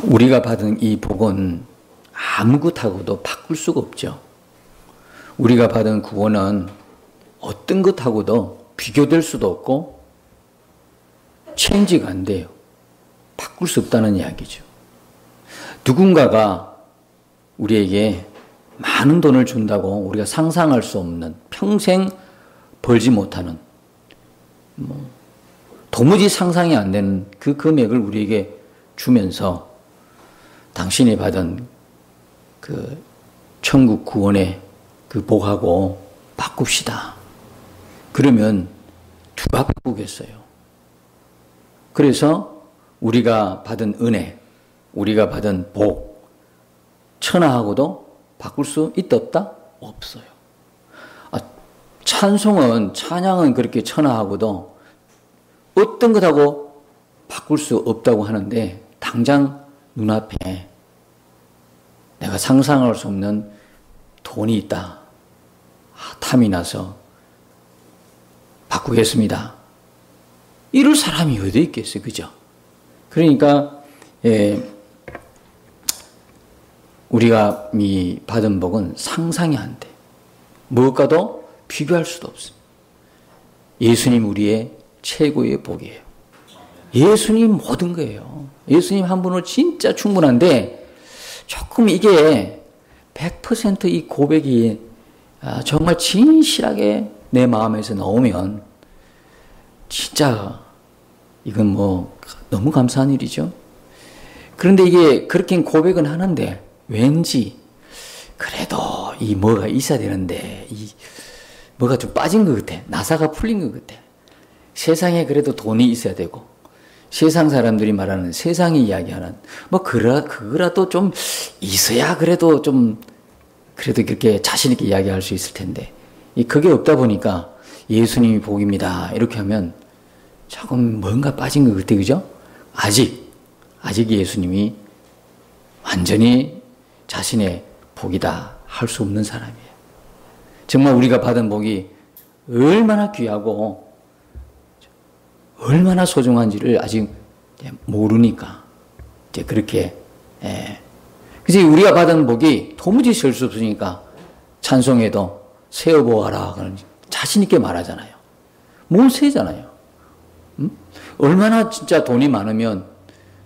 우리가 받은 이 복은 아무것하고도 바꿀 수가 없죠. 우리가 받은 구원은 어떤 것하고도 비교될 수도 없고 체인지가 안 돼요. 바꿀 수 없다는 이야기죠. 누군가가 우리에게 많은 돈을 준다고 우리가 상상할 수 없는, 평생 벌지 못하는, 도무지 상상이 안 되는 그 금액을 우리에게 주면서 당신이 받은 그 천국 구원의 그 복하고 바꿉시다. 그러면 누가 바꾸겠어요? 그래서 우리가 받은 은혜, 우리가 받은 복, 천하하고도 바꿀 수 있다 없다? 없어요. 찬양은 그렇게 천하하고도 어떤 것하고 바꿀 수 없다고 하는데, 당장 눈앞에 내가 상상할 수 없는 돈이 있다. 탐이 나서 바꾸겠습니다. 이럴 사람이 어디 있겠어요? 그죠? 그러니까 우리가 받은 복은 상상이 안 돼. 무엇과도 비교할 수도 없습니다. 예수님 우리의 최고의 복이에요. 예수님 모든 거예요. 예수님 한 분으로 진짜 충분한데, 조금 이게 100% 이 고백이 정말 진실하게 내 마음에서 나오면 진짜 이건 너무 감사한 일이죠. 그런데 이게 그렇게 고백은 하는데 왠지 그래도 이 뭐가 있어야 되는데, 이 뭐가 좀 빠진 것 같아. 나사가 풀린 것 같아. 세상에 그래도 돈이 있어야 되고, 세상 사람들이 말하는, 세상이 이야기하는 그거라도 좀 있어야 그래도 그렇게 자신 있게 이야기할 수 있을 텐데, 그게 없다 보니까 예수님이 복입니다 이렇게 하면 조금 뭔가 빠진 것 같아. 그죠? 아직 예수님이 완전히 자신의 복이다 할 수 없는 사람이에요. 정말 우리가 받은 복이 얼마나 귀하고 얼마나 소중한지를 아직 모르니까 이제 그렇게, 그래서 우리가 받은 복이 도무지 셀 수 없으니까 찬송에도 세어보아라 자신 있게 말하잖아요. 못 세잖아요. 얼마나 진짜 돈이 많으면,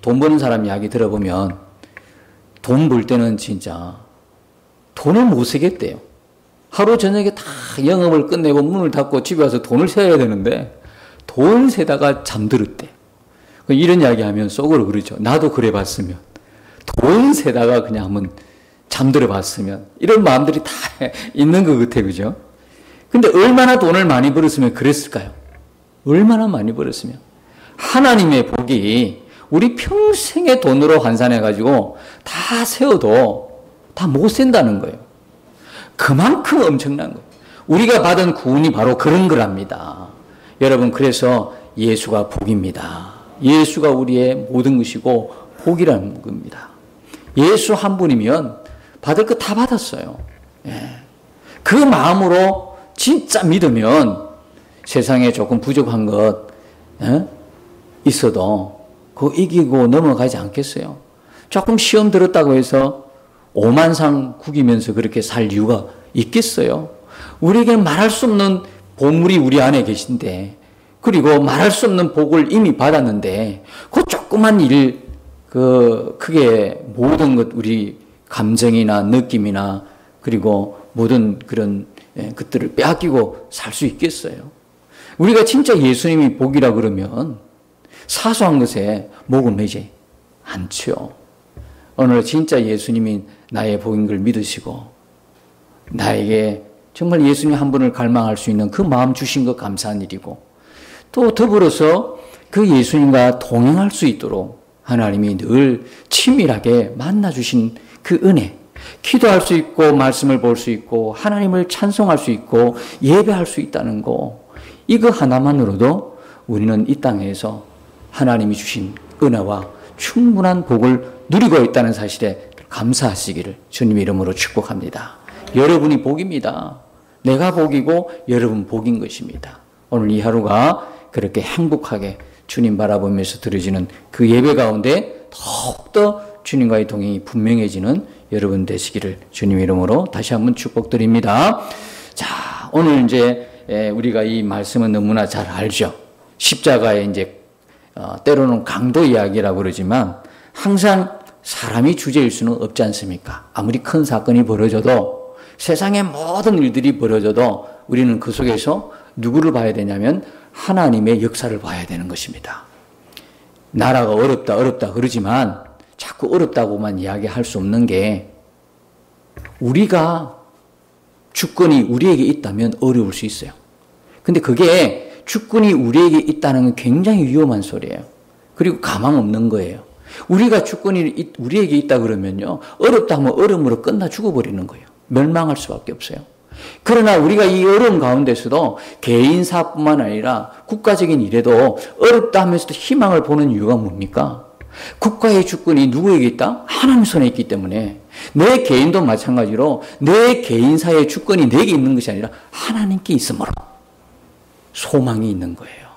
돈 버는 사람 이야기 들어보면 돈 벌 때는 진짜 돈을 못 세겠대요. 하루 저녁에 다 영업을 끝내고 문을 닫고 집에 와서 돈을 세야 되는데 돈 세다가 잠들었대. 이런 이야기 하면 속으로 그러죠. 나도 그래 봤으면. 돈 세다가 그냥 한번 잠들어 봤으면. 이런 마음들이 다 있는 것 같아. 그죠? 근데 얼마나 돈을 많이 벌었으면 그랬을까요? 얼마나 많이 벌었으면. 하나님의 복이 우리 평생의 돈으로 환산해가지고 다 세워도 다 못 센다는 거예요. 그만큼 엄청난 거예요. 우리가 받은 구원이 바로 그런 거랍니다. 여러분, 그래서 예수가 복입니다. 예수가 우리의 모든 것이고 복이라는 겁니다. 예수 한 분이면 받을 거 다 받았어요. 그 마음으로 진짜 믿으면 세상에 조금 부족한 것 있어도 그거 이기고 넘어가지 않겠어요? 조금 시험 들었다고 해서 오만상 구기면서 그렇게 살 이유가 있겠어요? 우리에게는 말할 수 없는 보물이 우리 안에 계신데, 그리고 말할 수 없는 복을 이미 받았는데, 그 조그만 일, 크게 모든 것, 우리 감정이나 느낌이나, 그리고 모든 그런 것들을 빼앗기고 살 수 있겠어요? 우리가 진짜 예수님이 복이라 그러면 사소한 것에 목을 매지 않죠. 오늘 진짜 예수님이 나의 복인 걸 믿으시고, 나에게 정말 예수님 한 분을 갈망할 수 있는 그 마음 주신 것 감사한 일이고, 또 더불어서 그 예수님과 동행할 수 있도록 하나님이 늘 친밀하게 만나주신 그 은혜, 기도할 수 있고 말씀을 볼 수 있고 하나님을 찬송할 수 있고 예배할 수 있다는 거, 이거 하나만으로도 우리는 이 땅에서 하나님이 주신 은혜와 충분한 복을 누리고 있다는 사실에 감사하시기를 주님의 이름으로 축복합니다. 여러분이 복입니다. 내가 복이고 여러분 복인 것입니다. 오늘 이 하루가 그렇게 행복하게 주님 바라보면서 드려지는 그 예배 가운데 더욱더 주님과의 동행이 분명해지는 여러분 되시기를 주님 이름으로 다시 한번 축복드립니다. 자, 오늘 이제 우리가 이 말씀은 너무나 잘 알죠. 십자가의 이제 때로는 강도 이야기라고 그러지만 항상 사람이 주제일 수는 없지 않습니까? 아무리 큰 사건이 벌어져도 세상의 모든 일들이 벌어져도 우리는 그 속에서 누구를 봐야 되냐면 하나님의 역사를 봐야 되는 것입니다. 나라가 어렵다 그러지만 자꾸 어렵다고만 이야기할 수 없는 게 우리가 주권이 우리에게 있다면 어려울 수 있어요. 근데 그게 주권이 우리에게 있다는 건 굉장히 위험한 소리예요. 그리고 가망 없는 거예요. 우리가 주권이 우리에게 있다 그러면요. 어렵다 하면 어려움으로 끝나 죽어버리는 거예요. 멸망할 수밖에 없어요. 그러나 우리가 이 어려움 가운데서도 개인사뿐만 아니라 국가적인 일에도 어렵다 하면서도 희망을 보는 이유가 뭡니까? 국가의 주권이 누구에게 있다? 하나님 손에 있기 때문에 내 개인도 마찬가지로 내 개인사의 주권이 내게 있는 것이 아니라 하나님께 있으므로 소망이 있는 거예요.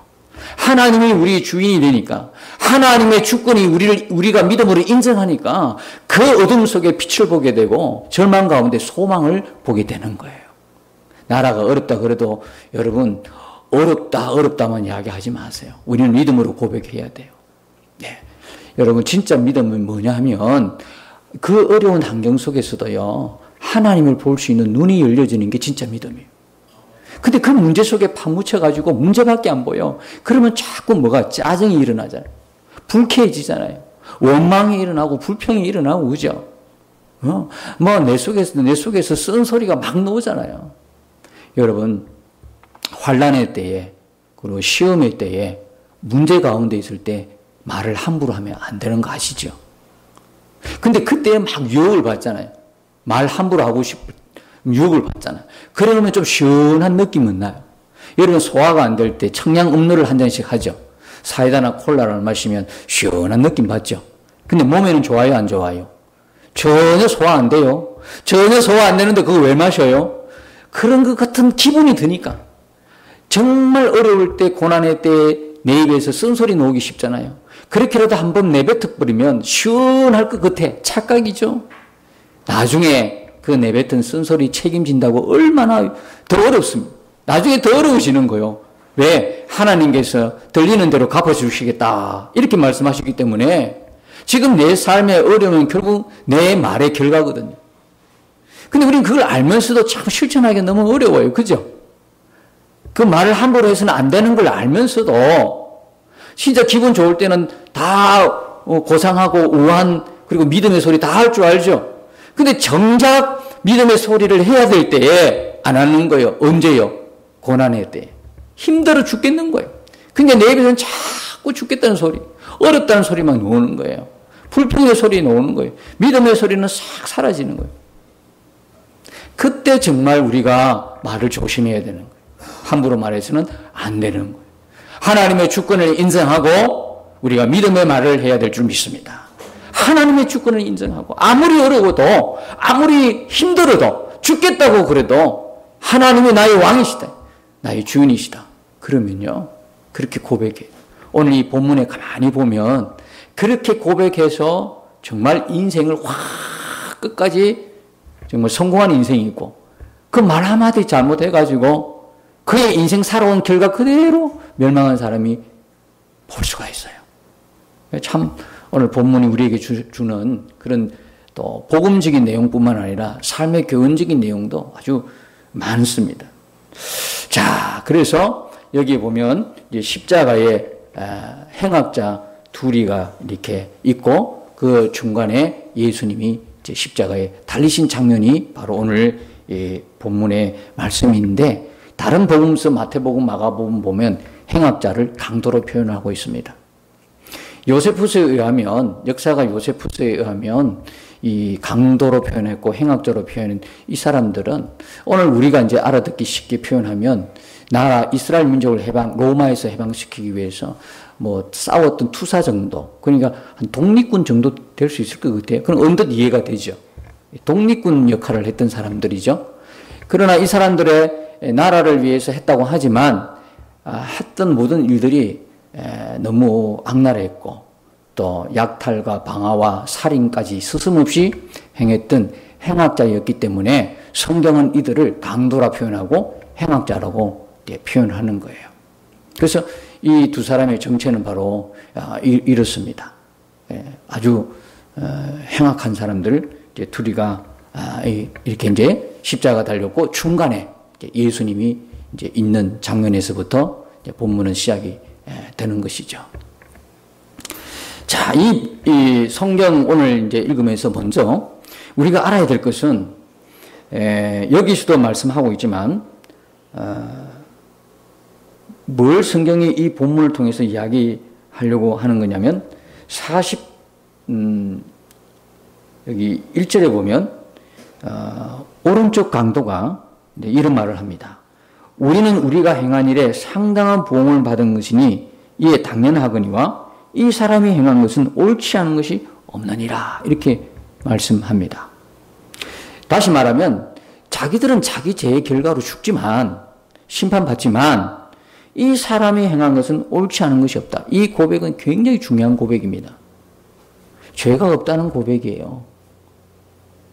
하나님이 우리의 주인이 되니까 하나님의 주권이 우리가 믿음으로 인정하니까 그 어둠 속에 빛을 보게 되고 절망 가운데 소망을 보게 되는 거예요. 나라가 어렵다 그래도 여러분 어렵다만 이야기하지 마세요. 우리는 믿음으로 고백해야 돼요. 네. 여러분 진짜 믿음은 뭐냐 하면 그 어려운 환경 속에서도요 하나님을 볼 수 있는 눈이 열려지는 게 진짜 믿음이에요. 근데 그 문제 속에 파묻혀가지고 문제밖에 안 보여. 그러면 자꾸 뭐가 짜증이 일어나잖아요. 불쾌해지잖아요. 원망이 일어나고 불평이 일어나고 그죠? 뭐 내 속에서 쓴 소리가 막 나오잖아요. 여러분 환난의 때에 그리고 시험의 때에 문제 가운데 있을 때 말을 함부로 하면 안 되는 거 아시죠? 근데 그때 막 유혹을 받잖아요. 말 함부로 하고 싶을 유혹을 받잖아요. 그러면 좀 시원한 느낌은 나요. 여러분 소화가 안 될 때 청량 음료를 한 잔씩 하죠. 사이다나 콜라를 마시면 시원한 느낌 받죠. 근데 몸에는 좋아요, 안 좋아요? 전혀 소화 안 돼요. 전혀 소화 안 되는데 그거 왜 마셔요? 그런 것 같은 기분이 드니까. 정말 어려울 때, 고난의 때 내 입에서 쓴소리 나오기 쉽잖아요. 그렇게라도 한번 내뱉어버리면 시원할 것 같아. 착각이죠. 나중에 그 내뱉은 쓴소리 책임진다고 얼마나 더 어렵습니다. 나중에 더 어려우시는 거예요. 왜? 하나님께서 들리는 대로 갚아주시겠다. 이렇게 말씀하시기 때문에 지금 내 삶의 어려움은 결국 내 말의 결과거든요. 근데 우리는 그걸 알면서도 참 실천하기가 너무 어려워요. 그죠? 그 말을 함부로 해서는 안 되는 걸 알면서도 진짜 기분 좋을 때는 다 고상하고 우한 그리고 믿음의 소리 다 할 줄 알죠? 근데 정작 믿음의 소리를 해야 될 때에 안 하는 거예요. 언제요? 고난의 때. 힘들어 죽겠는 거예요. 그러니까 내 입에서는 자꾸 죽겠다는 소리, 어렵다는 소리만 나오는 거예요. 불평의 소리 나오는 거예요. 믿음의 소리는 싹 사라지는 거예요. 그때 정말 우리가 말을 조심해야 되는 거예요. 함부로 말해서는 안 되는 거예요. 하나님의 주권을 인정하고 우리가 믿음의 말을 해야 될 줄 믿습니다. 하나님의 주권을 인정하고 아무리 어려워도 아무리 힘들어도 죽겠다고 그래도 하나님이 나의 왕이시다. 나의 주인이시다. 그러면요. 그렇게 고백해. 오늘 이 본문에 가만히 보면 그렇게 고백해서 정말 인생을 확 끝까지 정말 성공한 인생이 있고 그 말 한마디 잘못해가지고 그의 인생 살아온 결과 그대로 멸망한 사람이 볼 수가 있어요. 참 오늘 본문이 우리에게 주는 그런 또 복음적인 내용뿐만 아니라 삶의 교훈적인 내용도 아주 많습니다. 자, 그래서 여기 보면 이제 십자가에 행악자 둘이가 이렇게 있고 그 중간에 예수님이 이제 십자가에 달리신 장면이 바로 오늘 본문의 말씀인데 다른 복음서 마태복음, 마가복음 보면 행악자를 강도로 표현하고 있습니다. 요세푸스에 의하면 역사가 요세푸스에 의하면 이 강도로 표현했고 행악자로 표현한 이 사람들은 오늘 우리가 이제 알아듣기 쉽게 표현하면 나라 이스라엘 민족을 로마에서 해방시키기 위해서 뭐 싸웠던 투사 정도, 그러니까 한 독립군 정도 될 수 있을 것 같아요. 그럼 언뜻 이해가 되죠. 독립군 역할을 했던 사람들이죠. 그러나 이 사람들의 나라를 위해서 했다고 하지만 했던 모든 일들이 너무 악랄했고 또 약탈과 방화와 살인까지 스스럼없이 행했던 행악자였기 때문에 성경은 이들을 강도라 표현하고 행악자라고 표현하는 거예요. 그래서 이 두 사람의 정체는 바로 이렇습니다. 아주 행악한 사람들 둘이가 이렇게 이제 십자가 달렸고 중간에 예수님이 이제 있는 장면에서부터 본문은 시작이 되는 것이죠. 자, 이 성경 오늘 이제 읽으면서 먼저 우리가 알아야 될 것은 여기서도 말씀하고 있지만 뭘 성경이 이 본문을 통해서 이야기하려고 하는 거냐면 여기 1절에 보면 오른쪽 강도가 이런 말을 합니다. 우리는 우리가 행한 일에 상당한 보응을 받은 것이니 이에 당연하거니와 이 사람이 행한 것은 옳지 않은 것이 없느니라. 이렇게 말씀합니다. 다시 말하면 자기들은 자기 죄의 결과로 죽지만 심판받지만 이 사람이 행한 것은 옳지 않은 것이 없다. 이 고백은 굉장히 중요한 고백입니다. 죄가 없다는 고백이에요.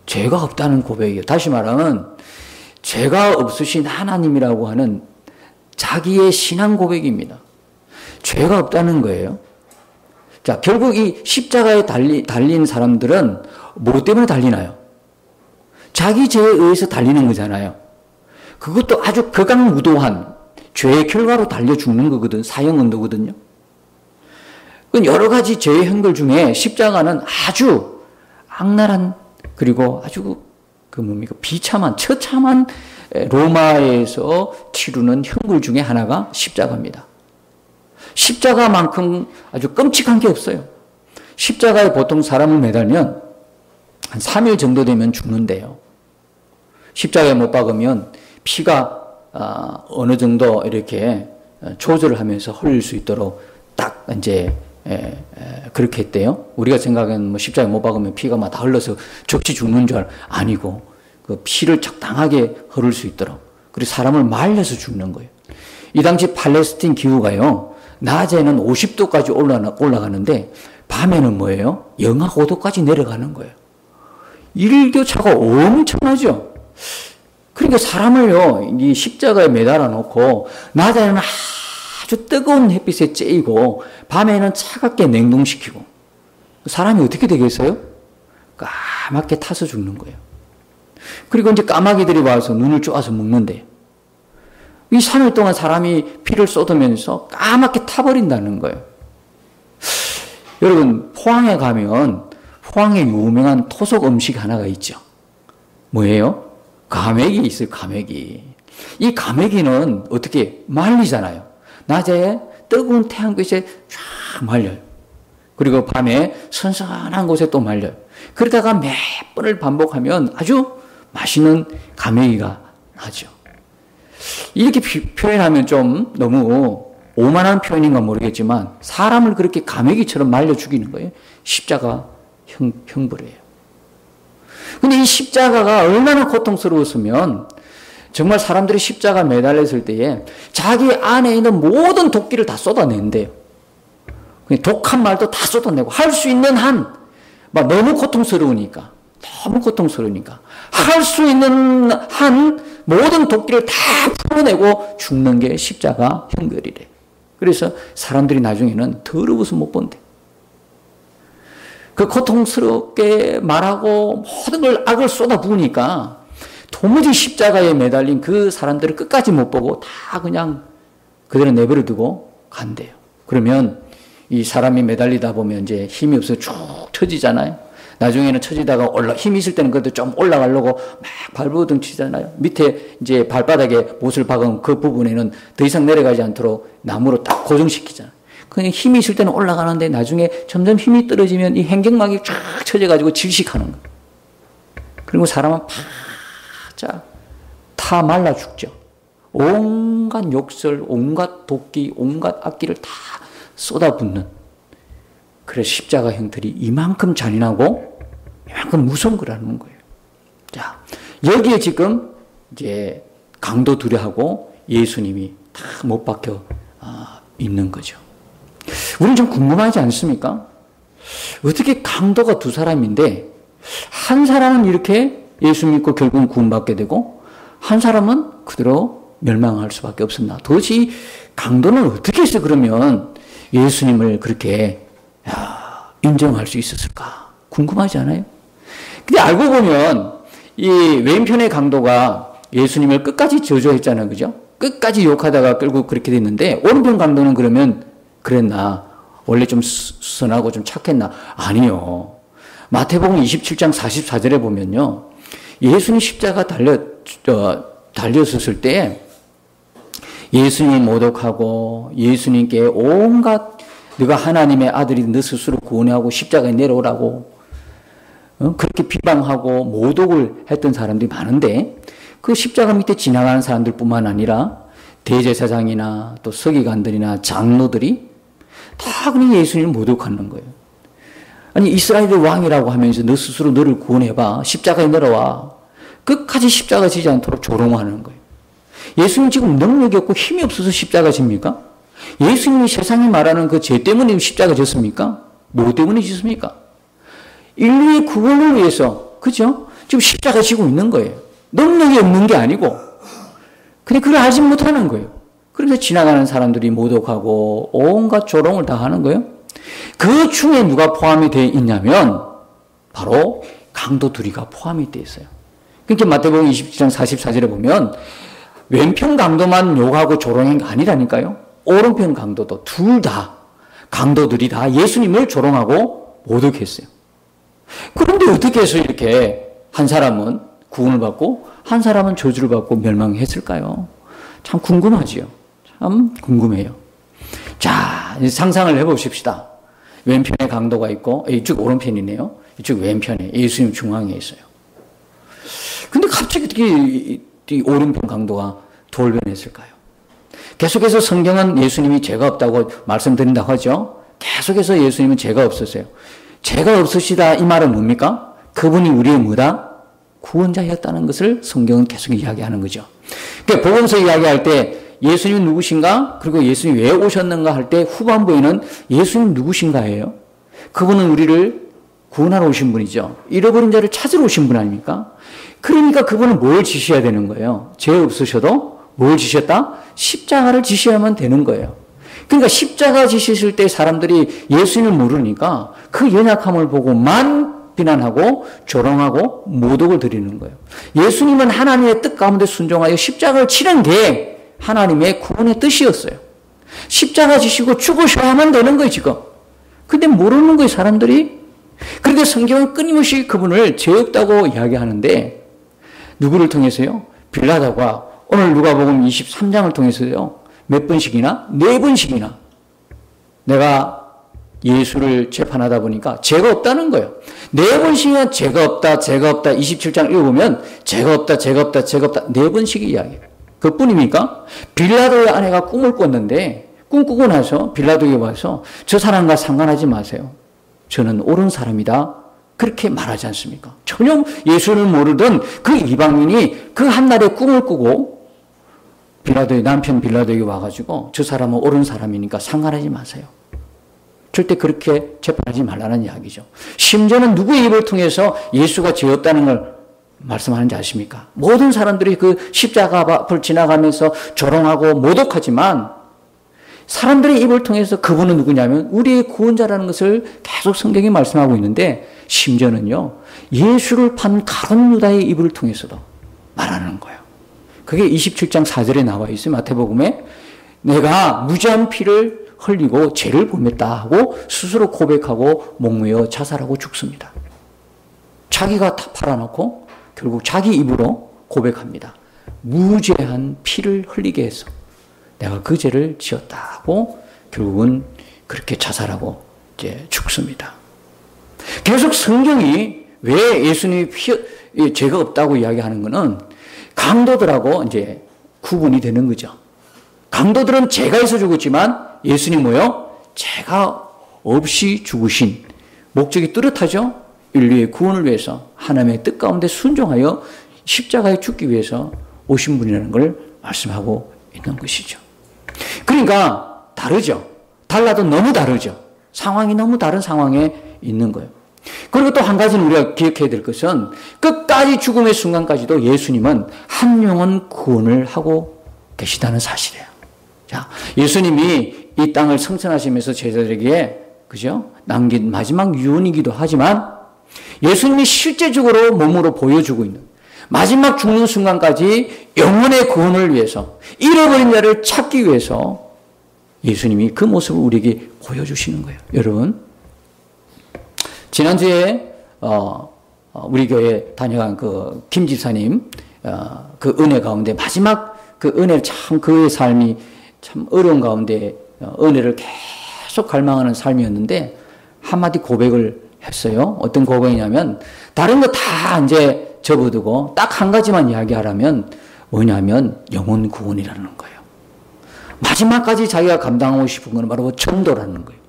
죄가 없다는 고백이에요. 다시 말하면 죄가 없으신 하나님이라고 하는 자기의 신앙 고백입니다. 죄가 없다는 거예요. 자, 결국 이 십자가에 달린 사람들은 뭐 때문에 달리나요? 자기 죄에 의해서 달리는 거잖아요. 그것도 아주 극악무도한 죄의 결과로 달려 죽는 거거든. 사형언도거든요. 여러 가지 죄의 형벌 중에 십자가는 아주 악랄한 그리고 아주 비참한 처참한 로마에서 치르는 형벌 중에 하나가 십자가입니다. 십자가만큼 아주 끔찍한 게 없어요. 십자가에 보통 사람을 매달면 한 3일 정도 되면 죽는데요. 십자가에 못 박으면 피가 어느 정도 이렇게 조절을 하면서 흘릴 수 있도록 딱 이제 그렇게 했대요. 우리가 생각하는 십자가에 못 박으면 피가 막 다 흘러서 적시 죽는 줄 아니고 그 피를 적당하게 흐를 수 있도록 그리고 사람을 말려서 죽는 거예요. 이 당시 팔레스틴 기후가요. 낮에는 50도까지 올라가는데 밤에는 뭐예요? 영하 5도까지 내려가는 거예요. 일교차가 엄청나죠. 그러니까 사람을요, 이 십자가에 매달아 놓고 낮에는 아주 뜨거운 햇빛에 쬐이고 밤에는 차갑게 냉동시키고 사람이 어떻게 되겠어요? 까맣게 타서 죽는 거예요. 그리고 이제 까마귀들이 와서 눈을 쪼아서 먹는데 이 3일 동안 사람이 피를 쏟으면서 까맣게 타버린다는 거예요. 여러분, 포항에 가면 포항에 유명한 토속 음식 하나가 있죠. 뭐예요? 가메기 있어요, 가메기. 이 가메기는 어떻게 말리잖아요. 낮에 뜨거운 태양빛에 쫙 말려요. 그리고 밤에 선선한 곳에 또 말려요. 그러다가 몇 번을 반복하면 아주 맛있는 가메기가 나죠. 이렇게 표현하면 좀 너무 오만한 표현인가 모르겠지만 사람을 그렇게 가메기처럼 말려 죽이는 거예요. 십자가 형벌이에요. 근데 이 십자가가 얼마나 고통스러웠으면 정말 사람들이 십자가 매달렸을 때에 자기 안에 있는 모든 도끼를 다 쏟아낸대요. 독한 말도 다 쏟아내고 할 수 있는 한, 막 너무 고통스러우니까 할 수 있는 한 모든 도끼를 다 풀어내고 죽는 게 십자가 형벌이래. 그래서 사람들이 나중에는 더러워서 못 본대. 그 고통스럽게 말하고 모든 걸 악을 쏟아부으니까 도무지 십자가에 매달린 그 사람들을 끝까지 못 보고 다 그냥 그대로 내버려 두고 간대요. 그러면 이 사람이 매달리다 보면 이제 힘이 없어서 쭉 처지잖아요. 나중에는 처지다가 힘이 있을 때는 그래도 좀 올라가려고 막 발버둥 치잖아요. 밑에 이제 발바닥에 못을 박은 그 부분에는 더 이상 내려가지 않도록 나무로 딱 고정시키잖아요. 그냥 힘이 있을 때는 올라가는데 나중에 점점 힘이 떨어지면 이 hen경막이 쫙 쳐져가지고 질식하는 거예요. 그리고 사람은 바짝 타 말라 죽죠. 온갖 욕설, 온갖 도끼, 온갖 악기를 다 쏟아붓는. 그래서 십자가 형틀이 이만큼 잔인하고 이만큼 무서운 거라는 거예요. 자, 여기에 지금 이제 강도 둘이하고 예수님이 다 못 박혀 있는 거죠. 우리는 좀 궁금하지 않습니까? 어떻게 강도가 두 사람인데 한 사람은 이렇게 예수 믿고 결국은 구원받게 되고 한 사람은 그대로 멸망할 수밖에 없었나. 도대체 강도는 어떻게 해서 그러면 예수님을 그렇게 인정할 수 있었을까? 궁금하지 않아요? 근데 알고 보면 이 왼편의 강도가 예수님을 끝까지 저주했잖아요. 그죠? 끝까지 욕하다가 결국 그렇게 됐는데 오른편 강도는 그러면 그랬나? 원래 좀 선하고 좀 착했나? 아니요. 마태복음 27장 44절에 보면요. 예수님 십자가 달렸었을 때 예수님이 모독하고 예수님께 온갖 네가 하나님의 아들이 너 스스로 구원하고 십자가에 내려오라고 그렇게 비방하고 모독을 했던 사람들이 많은데 그 십자가 밑에 지나가는 사람들뿐만 아니라 대제사장이나 또 서기관들이나 장로들이 다 그냥 예수님을 모독하는 거예요. 아니 이스라엘의 왕이라고 하면서 너 스스로 너를 구원해봐. 십자가에 내려와. 끝까지 십자가 지지 않도록 조롱하는 거예요. 예수님 지금 능력이 없고 힘이 없어서 십자가 집니까? 예수님이 세상이 말하는 그 죄 때문에 십자가 졌습니까? 뭐 때문에 지습니까? 인류의 구원을 위해서, 그죠? 지금 십자가 지고 있는 거예요. 능력이 없는 게 아니고. 근데 그걸 알지 못하는 거예요. 그래서 지나가는 사람들이 모독하고 온갖 조롱을 다 하는 거예요. 그 중에 누가 포함이 되어 있냐면 바로 강도 둘이가 포함이 되어 있어요. 그러니까 마태복음 27장 44절에 보면 왼편 강도만 욕하고 조롱한 게 아니라니까요. 오른편 강도도 둘 다 강도들이 다 예수님을 조롱하고 모독했어요. 그런데 어떻게 해서 이렇게 한 사람은 구원을 받고 한 사람은 저주를 받고 멸망했을까요? 참 궁금하지요. 참 궁금해요. 자, 상상을 해보십시다. 왼편에 강도가 있고 이쪽 오른편이네요. 이쪽 왼편에 예수님 중앙에 있어요. 근데 갑자기 어떻게 이 오른편 강도가 돌변했을까요? 계속해서 성경은 예수님이 죄가 없다고 말씀드린다고 하죠. 계속해서 예수님은 죄가 없으세요. 죄가 없으시다 이 말은 뭡니까? 그분이 우리의 뭐다? 구원자였다는 것을 성경은 계속 이야기하는 거죠. 그러니까 복음서 이야기할 때 예수님은 누구신가? 그리고 예수님이 왜 오셨는가 할 때 후반부에는 예수님 누구신가예요. 그분은 우리를 구원하러 오신 분이죠. 잃어버린 자를 찾으러 오신 분 아닙니까? 그러니까 그분은 뭘 지셔야 되는 거예요? 죄 없으셔도 뭘 지셨다? 십자가를 지셔야만 되는 거예요. 그러니까 십자가 지셨을 때 사람들이 예수님을 모르니까 그 연약함을 보고만 비난하고 조롱하고 모독을 드리는 거예요. 예수님은 하나님의 뜻 가운데 순종하여 십자가를 치는 게 하나님의 구원의 뜻이었어요. 십자가 지시고 죽으셔야만 되는 거예요, 지금. 근데 모르는 거예요, 사람들이. 그런데 성경은 끊임없이 그분을 죄 없다고 이야기하는데 누구를 통해서요? 빌라도가 오늘 누가복음 23장을 통해서요. 몇 번씩이나? 4번씩이나 내가 예수를 재판하다 보니까 죄가 없다는 거예요. 4번씩이나 죄가 없다, 죄가 없다. 27장 읽어보면 죄가 없다, 죄가 없다, 죄가 없다. 4번씩 이야기해요. 그뿐입니까? 빌라도의 아내가 꿈을 꿨는데 꿈 꾸고 나서 빌라도에게 와서 저 사람과 상관하지 마세요. 저는 옳은 사람이다. 그렇게 말하지 않습니까? 전혀 예수를 모르던 그 이방인이 그 한날에 꿈을 꾸고 빌라도의 남편 빌라도에게 와가지고 저 사람은 옳은 사람이니까 상관하지 마세요. 절대 그렇게 재판하지 말라는 이야기죠. 심지어는 누구의 입을 통해서 예수가 죄였다는 걸 말씀하는지 아십니까? 모든 사람들이 그 십자가 앞을 지나가면서 조롱하고 모독하지만 사람들의 입을 통해서 그분은 누구냐면 우리의 구원자라는 것을 계속 성경이 말씀하고 있는데 심지어는요. 예수를 판 가룟 유다의 입을 통해서도 말하는 거예요. 그게 27장 4절에 나와 있어요. 마태복음에 내가 무죄한 피를 흘리고 죄를 범했다 하고 스스로 고백하고 목매어 자살하고 죽습니다. 자기가 다 팔아놓고 결국 자기 입으로 고백합니다. 무죄한 피를 흘리게 해서 내가 그 죄를 지었다 하고 결국은 그렇게 자살하고 이제 죽습니다. 계속 성경이 왜 예수님이 죄가 없다고 이야기하는 것은 강도들하고 이제 구분이 되는 거죠. 강도들은 죄가 있어 죽었지만 예수님 뭐요? 죄가 없이 죽으신 목적이 뚜렷하죠? 인류의 구원을 위해서 하나님의 뜻 가운데 순종하여 십자가에 죽기 위해서 오신 분이라는 걸 말씀하고 있는 것이죠. 그러니까 다르죠. 달라도 너무 다르죠. 상황이 너무 다른 상황에 있는 거예요. 그리고 또 한 가지는 우리가 기억해야 될 것은 끝까지 죽음의 순간까지도 예수님은 한 영혼 구원을 하고 계시다는 사실이에요. 자, 예수님이 이 땅을 성천하시면서 제자들에게 그죠? 남긴 마지막 유언이기도 하지만 예수님이 실제적으로 몸으로 보여주고 있는 마지막 죽는 순간까지 영혼의 구원을 위해서 잃어버린 자를 찾기 위해서 예수님이 그 모습을 우리에게 보여주시는 거예요. 여러분, 지난주에 우리 교회 다녀간 그 김 집사님 그 은혜 가운데 마지막 그 은혜 참 그의 삶이 참 어려운 가운데 은혜를 계속 갈망하는 삶이었는데 한마디 고백을 했어요. 어떤 고백이냐면 다른 거 다 이제 접어두고 딱 한 가지만 이야기하라면 뭐냐면 영혼 구원이라는 거예요. 마지막까지 자기가 감당하고 싶은 건 바로 전도라는 거예요.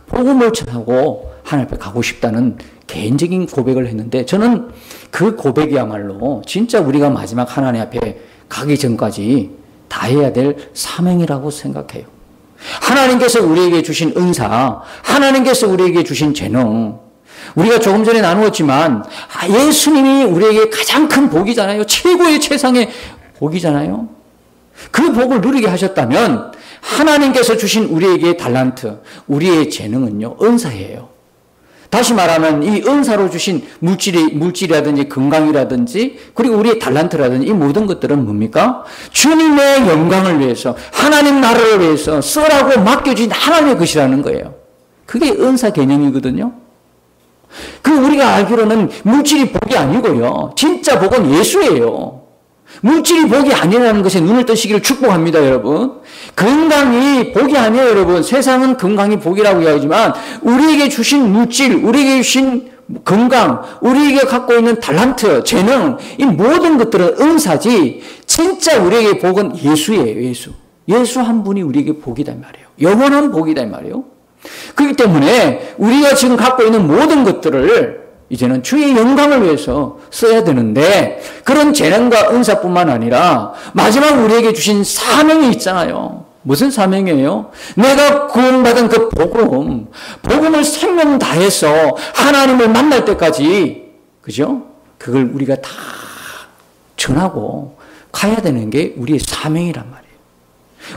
복음을 전하고 하나님 앞에 가고 싶다는 개인적인 고백을 했는데 저는 그 고백이야말로 진짜 우리가 마지막 하나님 앞에 가기 전까지 다 해야 될 사명이라고 생각해요. 하나님께서 우리에게 주신 은사, 하나님께서 우리에게 주신 재능, 우리가 조금 전에 나누었지만 예수님이 우리에게 가장 큰 복이잖아요. 최고의 최상의 복이잖아요. 그 복을 누리게 하셨다면 하나님께서 주신 우리에게 달란트, 우리의 재능은요, 은사예요. 다시 말하면 이 은사로 주신 물질이라든지 건강이라든지 그리고 우리의 달란트라든지 이 모든 것들은 뭡니까? 주님의 영광을 위해서 하나님 나라를 위해서 쓰라고 맡겨진 하나님의 것이라는 거예요. 그게 은사 개념이거든요. 그 우리가 알기로는 물질이 복이 아니고요. 진짜 복은 예수예요. 물질이 복이 아니라는 것에 눈을 뜨시기를 축복합니다, 여러분. 건강이 복이 아니에요, 여러분. 세상은 건강이 복이라고 이야기하지만 우리에게 주신 물질, 우리에게 주신 건강, 우리에게 갖고 있는 달란트, 재능, 이 모든 것들은 은사지 진짜 우리에게 복은 예수예요, 예수. 예수 한 분이 우리에게 복이다 말이에요. 영원한 복이다 말이에요. 그렇기 때문에 우리가 지금 갖고 있는 모든 것들을 이제는 주의 영광을 위해서 써야 되는데 그런 재능과 은사뿐만 아니라 마지막 우리에게 주신 사명이 있잖아요. 무슨 사명이에요? 내가 구원받은 그 복음을 생명 다해서 하나님을 만날 때까지 그죠? 그걸 우리가 다 전하고 가야 되는 게 우리의 사명이란 말이에요.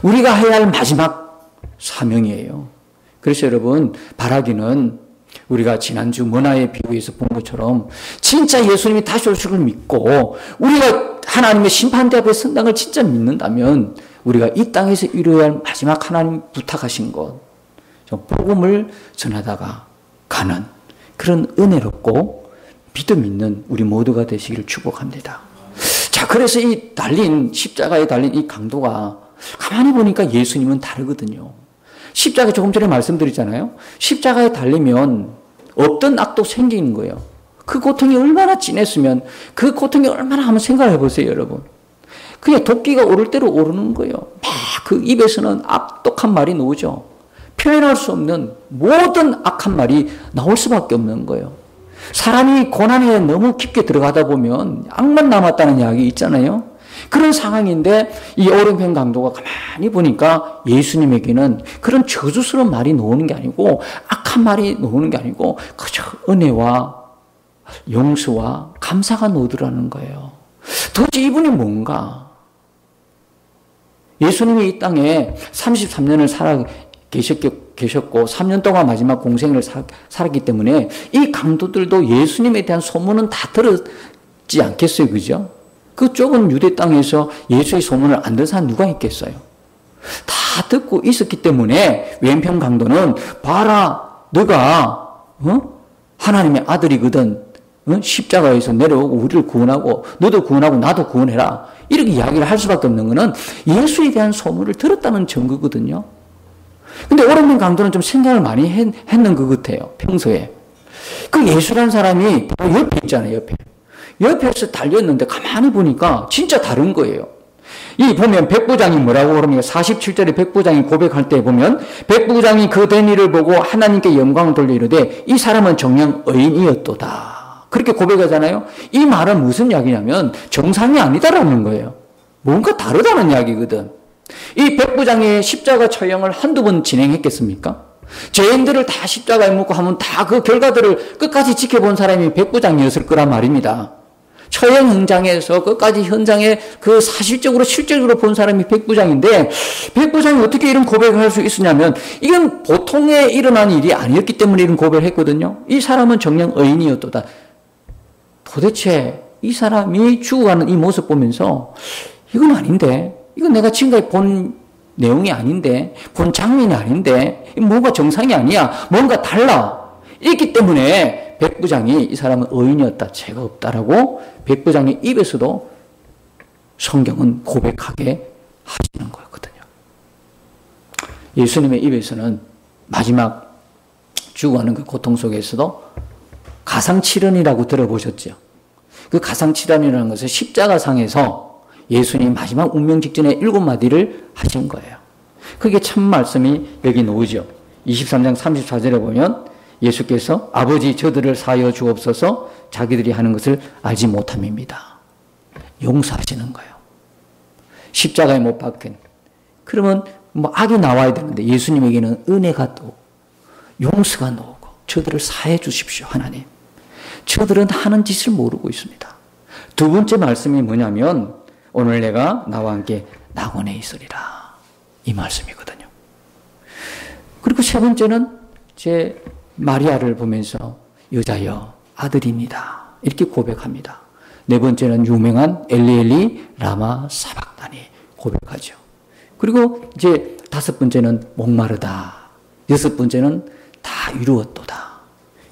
우리가 해야 할 마지막 사명이에요. 그래서 여러분 바라기는 우리가 지난주 문화의 비유에서 본 것처럼 진짜 예수님이 다시 오실 걸 믿고 우리가 하나님의 심판대 앞에 선다는 걸 진짜 믿는다면 우리가 이 땅에서 이루어야 할 마지막 하나님 부탁하신 것 복음을 전하다가 가는 그런 은혜롭고 믿음 있는 우리 모두가 되시기를 축복합니다. 자, 그래서 이 십자가에 달린 이 강도가 가만히 보니까 예수님은 다르거든요. 십자가 조금 전에 말씀드렸잖아요. 십자가에 달리면 없던 악도 생기는 거예요. 그 고통이 얼마나 진했으면 그 고통이 얼마나 한번 생각해 보세요, 여러분. 그냥 도끼가 오를 대로 오르는 거예요. 막 그 입에서는 악독한 말이 나오죠. 표현할 수 없는 모든 악한 말이 나올 수밖에 없는 거예요. 사람이 고난에 너무 깊게 들어가다 보면 악만 남았다는 이야기 있잖아요. 그런 상황인데 이 오른편 강도가 가만히 보니까 예수님에게는 그런 저주스러운 말이 나오는 게 아니고 악한 말이 나오는 게 아니고 그저 은혜와 용서와 감사가 나오더라는 거예요. 도대체 이분이 뭔가? 예수님이 이 땅에 33년을 살아 계셨고 3년 동안 마지막 공생을 살았기 때문에 이 강도들도 예수님에 대한 소문은 다 들었지 않겠어요, 그죠? 그 좁은 유대 땅에서 예수의 소문을 안 듣는 사람 누가 있겠어요? 다 듣고 있었기 때문에 왼편 강도는 봐라, 너가 하나님의 아들이거든. 십자가에서 내려오고 우리를 구원하고 너도 구원하고 나도 구원해라. 이렇게 이야기를 할 수밖에 없는 것은 예수에 대한 소문을 들었다는 증거거든요. 근데 오른편 강도는 좀 생각을 많이 했는 것 같아요. 평소에. 그 예수라는 사람이 바로 옆에 있잖아요. 옆에서 달렸는데 가만히 보니까 진짜 다른 거예요. 이 보면 백부장이 뭐라고 그럽니까? 47절에 백부장이 고백할 때 보면 백부장이 그 된 일을 보고 하나님께 영광을 돌려 이르되 이 사람은 정녕 의인이었도다. 그렇게 고백하잖아요. 이 말은 무슨 이야기냐면 정상이 아니다라는 거예요. 뭔가 다르다는 이야기거든. 이 백부장의 십자가 처형을 한두 번 진행했겠습니까? 죄인들을 다 십자가에 묻고 하면 다 그 결과들을 끝까지 지켜본 사람이 백부장이었을 거란 말입니다. 처형 현장에서 끝까지 현장에 그 사실적으로 실질적으로 본 사람이 백부장인데, 백부장이 어떻게 이런 고백을 할 수 있었냐면 이건 보통에 일어난 일이 아니었기 때문에 이런 고백을 했거든요. 이 사람은 정녕 의인이었도다. 도대체 이 사람이 죽어가는 이 모습 보면서 이건 아닌데, 이건 내가 지금까지 본 내용이 아닌데, 본 장면이 아닌데, 뭔가 정상이 아니야, 뭔가 달라. 있기 때문에 백부장이 이 사람은 의인이었다, 죄가 없다라고 백부장의 입에서도 성경은 고백하게 하시는 거였거든요. 예수님의 입에서는 마지막 죽어가는 그 고통 속에서도 가상칠언이라고 들어보셨죠? 그 가상칠언이라는 것은 십자가상에서 예수님 마지막 운명 직전에 7마디를 하신 거예요. 그게 참 말씀이 여기 나오죠. 23장 34절에 보면 예수께서 아버지 저들을 사하여 주옵소서 자기들이 하는 것을 알지 못함입니다. 용서하시는 거예요. 십자가에 못 박힌. 그러면 뭐 악이 나와야 되는데 예수님에게는 은혜가 또 용서가 나오고 저들을 사해 주십시오 하나님. 저들은 하는 짓을 모르고 있습니다. 두 번째 말씀이 뭐냐면 오늘 내가 나와 함께 낙원에 있으리라. 이 말씀이거든요. 그리고 세 번째는 제 마리아를 보면서 여자여 아들입니다. 이렇게 고백합니다. 네 번째는 유명한 엘리엘리 라마 사박다니 고백하죠. 그리고 이제 다섯 번째는 목마르다. 여섯 번째는 다 이루었도다.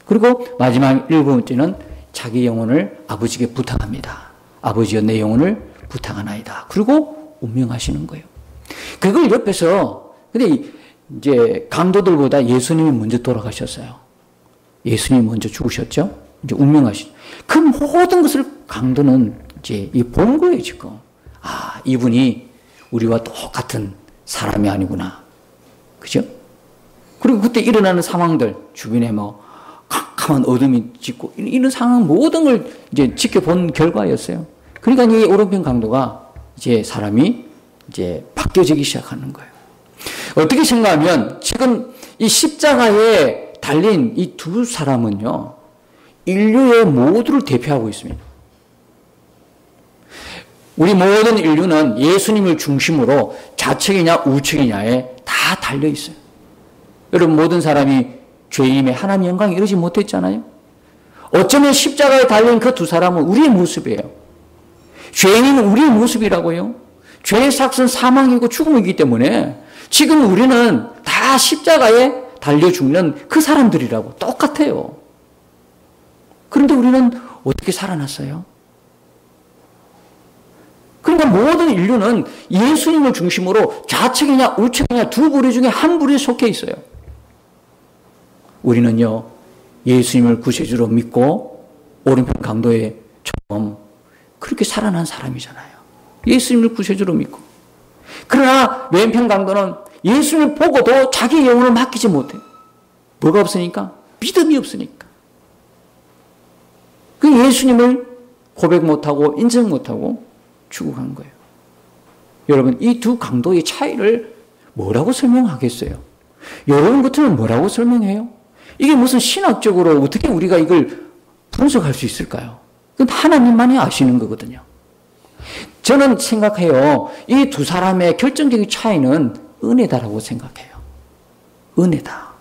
그리고 마지막 일곱 번째는 자기 영혼을 아버지께 부탁합니다. 아버지여 내 영혼을 부탁하나이다. 그리고 운명하시는 거예요. 그걸 옆에서 근데 이제 강도들보다 예수님이 먼저 돌아가셨어요. 예수님이 먼저 죽으셨죠. 이제 운명하신. 그 모든 것을 강도는 이제 본 거예요 지금. 아 이분이 우리와 똑같은 사람이 아니구나. 그죠? 그리고 그때 일어나는 상황들 주변에 뭐 캄캄한 어둠이 짙고 이런 상황 모든 걸 이제 지켜본 결과였어요. 그러니까 이 오른편 강도가 이제 사람이 이제 바뀌어지기 시작하는 거예요. 어떻게 생각하면 지금 이 십자가에 달린 이 두 사람은요, 인류의 모두를 대표하고 있습니다. 우리 모든 인류는 예수님을 중심으로 좌측이냐 우측이냐에 다 달려 있어요. 여러분 모든 사람이 죄인임에 하나님 영광에 이르지 못했잖아요. 어쩌면 십자가에 달린 그 두 사람은 우리의 모습이에요. 죄인은 우리의 모습이라고요. 죄의 삭은 사망이고 죽음이기 때문에 지금 우리는 다 십자가에 달려 죽는 그 사람들이라고 똑같아요. 그런데 우리는 어떻게 살아났어요? 그러니까 모든 인류는 예수님을 중심으로 좌측이냐 우측이냐 두 부류 중에 한 부류에 속해 있어요. 우리는요 예수님을 구세주로 믿고 오른편 강도처럼 그렇게 살아난 사람이잖아요. 예수님을 구세주로 믿고. 그러나 왼편 강도는 예수님을 보고도 자기 영혼을 맡기지 못해요. 뭐가 없으니까? 믿음이 없으니까. 그 예수님을 고백 못하고 인정 못하고 죽어간 거예요. 여러분 이 두 강도의 차이를 뭐라고 설명하겠어요? 여러분 같으면 뭐라고 설명해요? 이게 무슨 신학적으로 어떻게 우리가 이걸 분석할 수 있을까요? 그건 하나님만이 아시는 거거든요. 저는 생각해요. 이 두 사람의 결정적인 차이는 은혜다라고 생각해요. 은혜다.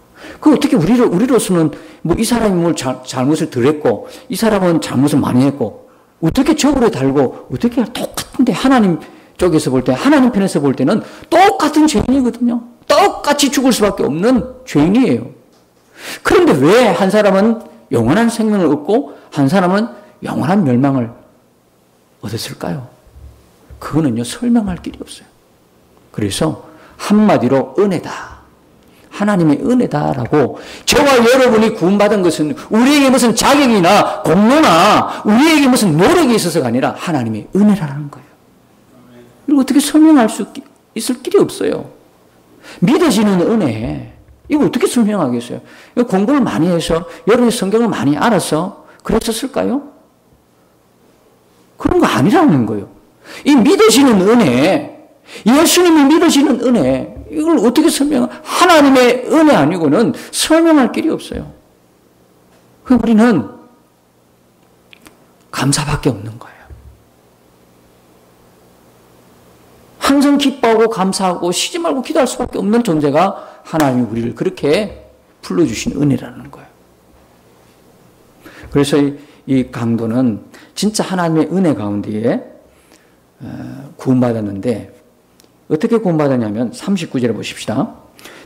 그 어떻게 우리로서는 뭐 이 사람이 뭘 잘못을 덜 했고 이 사람은 잘못을 많이 했고 어떻게 저으로 달고 어떻게 똑같은데 하나님 쪽에서 볼 때 하나님 편에서 볼 때는 똑같은 죄인이거든요. 똑같이 죽을 수밖에 없는 죄인이에요. 그런데 왜 한 사람은 영원한 생명을 얻고 한 사람은 영원한 멸망을 얻었을까요? 그거는요 설명할 길이 없어요. 그래서 한마디로 은혜다. 하나님의 은혜다라고 저와 여러분이 구원받은 것은 우리에게 무슨 자격이나 공로나 우리에게 무슨 노력이 있어서가 아니라 하나님의 은혜라는 거예요. 그리고 어떻게 설명할 수 있을 길이 없어요. 믿어지는 은혜. 이거 어떻게 설명하겠어요? 공부를 많이 해서 여러분이 성경을 많이 알아서 그랬었을까요? 그런 거 아니라는 거예요. 이 믿어지는 은혜, 예수님이 믿어지는 은혜, 이걸 어떻게 하나님의 은혜 아니고는 설명할 길이 없어요. 우리는 감사밖에 없는 거예요. 항상 기뻐하고 감사하고 쉬지 말고 기도할 수밖에 없는 존재가 하나님이 우리를 그렇게 불러주신 은혜라는 거예요. 그래서 이 강도는 진짜 하나님의 은혜 가운데에 구원받았는데 어떻게 구원받았냐면 39절에 보십시다.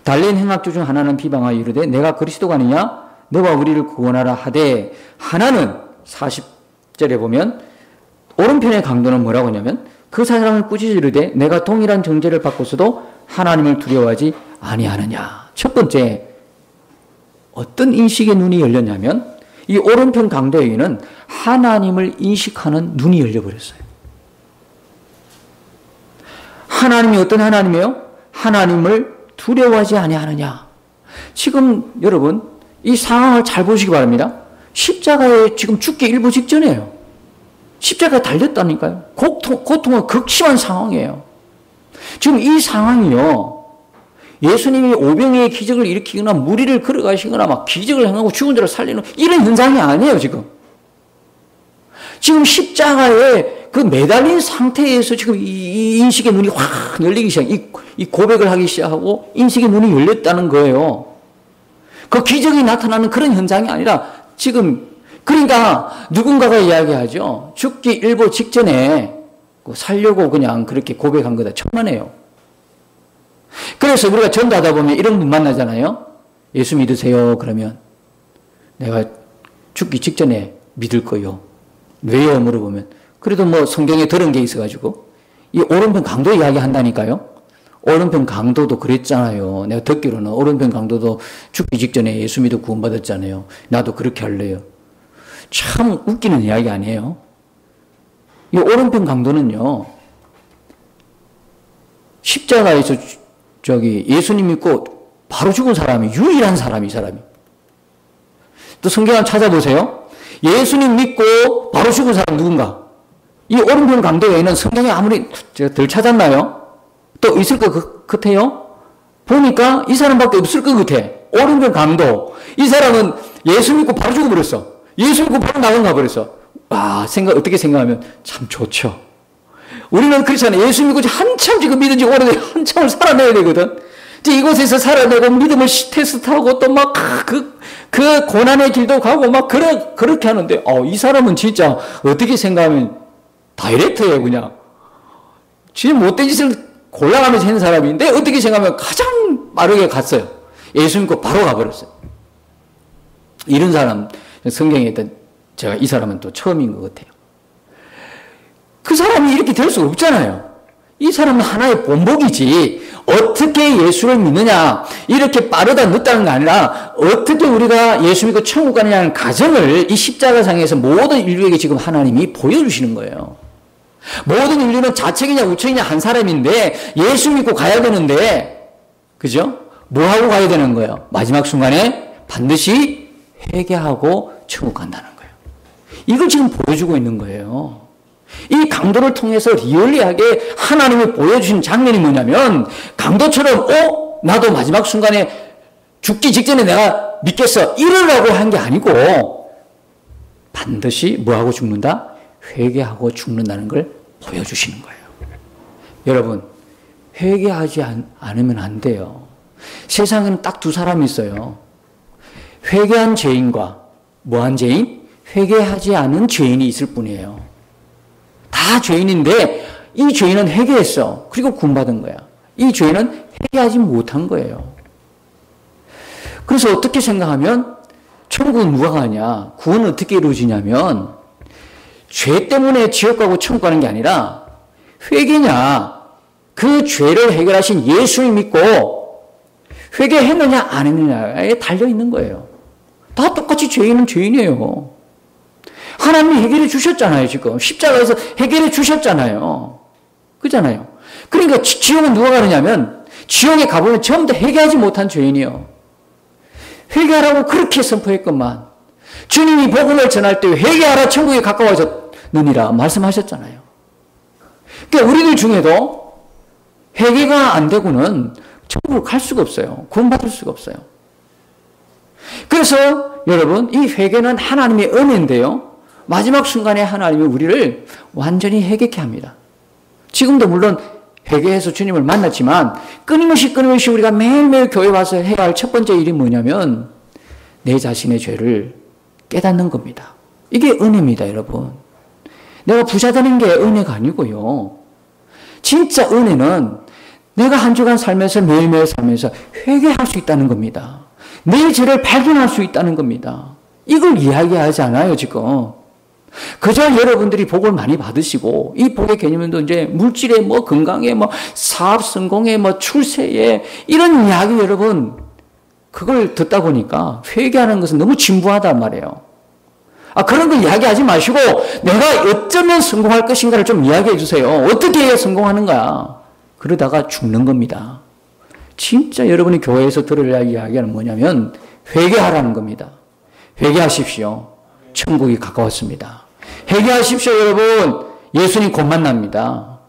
달린 행악주 중 하나는 비방하여 이르되 내가 그리스도가 아니냐 너와 우리를 구원하라 하되 하나는 40절에 보면 오른편의 강도는 뭐라고 하냐면 그 사람을 꾸짖어 이르되 내가 동일한 정죄를 받고서도 하나님을 두려워하지 아니하느냐. 첫 번째 어떤 인식의 눈이 열렸냐면 이 오른편 강도에게는 하나님을 인식하는 눈이 열려버렸어요. 하나님이 어떤 하나님이에요? 하나님을 두려워하지 아니하느냐. 지금 여러분 이 상황을 잘 보시기 바랍니다. 십자가에 지금 죽기 일부 직전이에요. 십자가에 달렸다니까요. 고통은 극심한 상황이에요. 지금 이 상황이요. 예수님이 오병이의 기적을 일으키거나 무리를 걸어가시거나 막 기적을 행하고 죽은 자를 살리는 이런 현상이 아니에요, 지금. 지금 십자가에 그 매달린 상태에서 지금 이 인식의 눈이 확 열리기 시작, 이 고백을 하기 시작하고 인식의 눈이 열렸다는 거예요. 그 기적이 나타나는 그런 현상이 아니라 지금, 그러니까 누군가가 이야기하죠. 죽기 일보 직전에 살려고 그냥 그렇게 고백한 거다. 천만에요. 그래서 우리가 전도하다 보면 이런 분 만나잖아요. 예수 믿으세요. 그러면 내가 죽기 직전에 믿을 거요. 왜요? 물어보면 그래도 뭐 성경에 들은 게 있어가지고 이 오른편 강도 이야기 한다니까요. 오른편 강도도 그랬잖아요. 내가 듣기로는 오른편 강도도 죽기 직전에 예수 믿어 구원받았잖아요. 나도 그렇게 할래요. 참 웃기는 이야기 아니에요. 이 오른편 강도는요. 십자가에서 예수님 믿고 바로 죽은 사람이 유일한 사람이 이 사람이. 또 성경 한번 찾아보세요. 예수님 믿고 바로 죽은 사람 누군가? 이 오른편 강도에는 성경에 아무리 제가 덜 찾았나요? 또 있을 것 같아요? 보니까 이 사람밖에 없을 것 같아. 오른편 강도. 이 사람은 예수 믿고 바로 죽어버렸어. 예수 믿고 바로 나가 버렸어. 어떻게 생각하면 참 좋죠. 우리는 그렇잖아요. 예수 믿고 한참 지금 믿은 지 오래돼. 한참을 살아내야 되거든. 이곳에서 살아내고 믿음을 테스트하고 또 막 그 고난의 길도 가고 막 그렇게 하는데, 이 사람은 진짜 어떻게 생각하면 다이렉트예요, 그냥. 지금 못된 짓을 골라가면서 하는 사람인데 어떻게 생각하면 가장 빠르게 갔어요. 예수 믿고 바로 가버렸어요. 이런 사람, 성경에 있던 제가 이 사람은 또 처음인 것 같아요. 그 사람이 이렇게 될 수가 없잖아요. 이 사람은 하나의 본보기지. 어떻게 예수를 믿느냐, 이렇게 빠르다 늦다는 게 아니라 어떻게 우리가 예수 믿고 천국 가느냐는 과정을 이 십자가상에서 모든 인류에게 지금 하나님이 보여주시는 거예요. 모든 인류는 좌측이냐 우측이냐 한 사람인데 예수 믿고 가야 되는데, 그죠? 뭐 하고 가야 되는 거예요? 마지막 순간에 반드시 회개하고 천국 간다는 거예요. 이걸 지금 보여주고 있는 거예요. 이 강도를 통해서 리얼리하게 하나님이 보여주신 장면이 뭐냐면, 강도처럼 나도 마지막 순간에 죽기 직전에 내가 믿겠어 이러려고 한 게 아니고 반드시 뭐하고 죽는다? 회개하고 죽는다는 걸 보여주시는 거예요. 여러분, 회개하지 않으면 안 돼요. 세상에는 딱 두 사람이 있어요. 회개한 죄인과 뭐한 죄인? 회개하지 않은 죄인이 있을 뿐이에요. 다 죄인인데 이 죄인은 회개했어. 그리고 구원받은 거야. 이 죄인은 회개하지 못한 거예요. 그래서 어떻게 생각하면 천국은 누가 가냐? 구원은 어떻게 이루어지냐면 죄 때문에 지옥 가고 천국 가는 게 아니라 회개냐? 그 죄를 해결하신 예수를 믿고 회개했느냐 안 했느냐에 달려 있는 거예요. 다 똑같이 죄인은 죄인이에요. 하나님이 해결해 주셨잖아요, 지금. 십자가에서 해결해 주셨잖아요. 그잖아요. 그러니까 지옥은 누가 가느냐면, 지옥에 가보면 전부 다 회개하지 못한 죄인이요. 회개하라고 그렇게 선포했건만, 주님이 복음을 전할 때 회개하라 천국에 가까워졌느니라 말씀하셨잖아요. 그러니까 우리들 중에도 회개가 안 되고는 천국을 갈 수가 없어요. 구원받을 수가 없어요. 그래서 여러분, 이 회개는 하나님의 은혜인데요. 마지막 순간에 하나님이 우리를 완전히 회개케 합니다. 지금도 물론 회개해서 주님을 만났지만 끊임없이 우리가 매일매일 교회 와서 해야 할 첫 번째 일이 뭐냐면 내 자신의 죄를 깨닫는 겁니다. 이게 은혜입니다, 여러분. 내가 부자 되는 게 은혜가 아니고요. 진짜 은혜는 내가 한 주간 살면서 매일매일 살면서 회개할 수 있다는 겁니다. 내 죄를 발견할 수 있다는 겁니다. 이걸 이야기하지 않아요, 지금. 그저 여러분들이 복을 많이 받으시고, 이 복의 개념도 이제 물질에 뭐 건강에 뭐 사업 성공에 뭐 출세에 이런 이야기 여러분, 그걸 듣다 보니까 회개하는 것은 너무 진부하단 말이에요. 그런 거 이야기하지 마시고 내가 어쩌면 성공할 것인가를 좀 이야기해 주세요. 어떻게 해야 성공하는 거야? 그러다가 죽는 겁니다. 진짜 여러분이 교회에서 들을 이야기는 뭐냐면 회개하라는 겁니다. 회개하십시오. 천국이 가까웠습니다. 회개하십시오, 여러분. 예수님 곧 만납니다.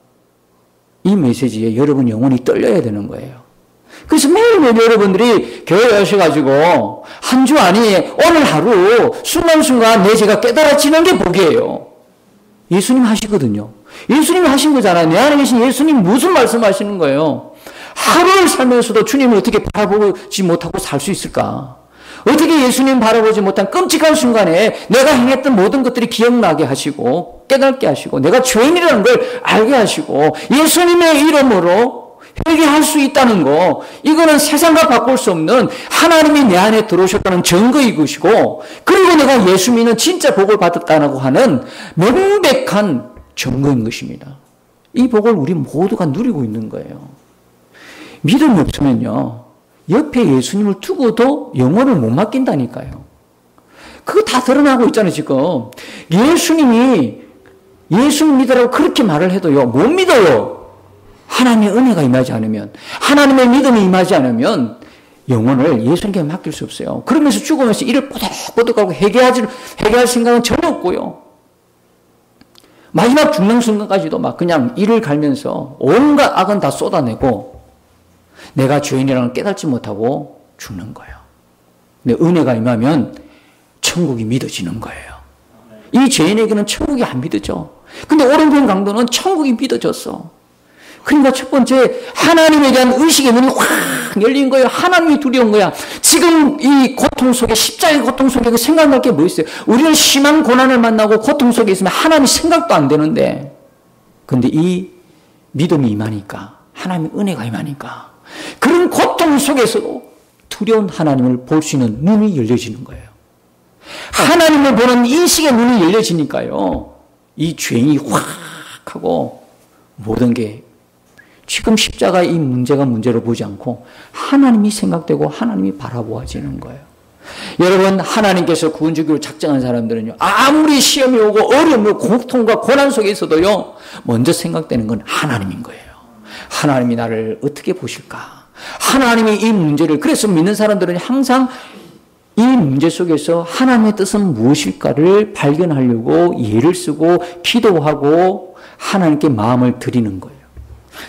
이 메시지에 여러분 영혼이 떨려야 되는 거예요. 그래서 매일매일 여러분들이 교회에 오셔가지고 한 주 안에 오늘 하루 순간순간 내 죄가 깨달아지는 게 복이에요. 예수님 하시거든요. 예수님이 하신 거잖아요. 내 안에 계신 예수님 무슨 말씀하시는 거예요? 하루를 살면서도 주님을 어떻게 바라보지 못하고 살 수 있을까? 어떻게 예수님 바라보지 못한 끔찍한 순간에 내가 행했던 모든 것들이 기억나게 하시고 깨닫게 하시고 내가 죄인이라는 걸 알게 하시고 예수님의 이름으로 회개할 수 있다는 거, 이거는 세상과 바꿀 수 없는 하나님이 내 안에 들어오셨다는 증거인 것이고, 그리고 내가 예수 믿는 진짜 복을 받았다고 하는 명백한 증거인 것입니다. 이 복을 우리 모두가 누리고 있는 거예요. 믿음이 없으면요, 옆에 예수님을 두고도 영혼을 못 맡긴다니까요. 그거 다 드러나고 있잖아요, 지금. 예수님이 예수님 믿으라고 그렇게 말을 해도요, 못 믿어요. 하나님의 은혜가 임하지 않으면, 하나님의 믿음이 임하지 않으면 영혼을 예수님께 맡길 수 없어요. 그러면서 죽으면서 이를 뽀득뽀득하고 회개할 생각은 전혀 없고요. 마지막 죽는 순간까지도 막 그냥 이를 갈면서 온갖 악은 다 쏟아내고 내가 죄인이라는 걸 깨닫지 못하고 죽는 거예요. 근데 은혜가 임하면 천국이 믿어지는 거예요. 이 죄인에게는 천국이 안 믿어져. 근데 오른편 강도는 천국이 믿어졌어. 그러니까 첫 번째, 하나님에 대한 의식의 눈이 확 열린 거예요. 하나님이 두려운 거야. 지금 이 고통 속에, 십자가의 고통 속에 생각날 게 뭐 있어요? 우리는 심한 고난을 만나고 고통 속에 있으면 하나님 생각도 안 되는데, 근데 이 믿음이 임하니까, 하나님의 은혜가 임하니까, 그런 고통 속에서도 두려운 하나님을 볼 수 있는 눈이 열려지는 거예요. 하나님을 보는 인식의 눈이 열려지니까요, 이 죄인이 확 하고 모든 게 지금 십자가 이 문제가 문제로 보지 않고 하나님이 생각되고 하나님이 바라보아지는 거예요. 여러분, 하나님께서 구원 주기로 작정한 사람들은요, 아무리 시험이 오고 어려움이 오고 고통과 고난 속에 있어도요, 먼저 생각되는 건 하나님인 거예요. 하나님이 나를 어떻게 보실까? 하나님이 이 문제를, 그래서 믿는 사람들은 항상 이 문제 속에서 하나님의 뜻은 무엇일까를 발견하려고 예를 쓰고 기도하고 하나님께 마음을 드리는 거예요.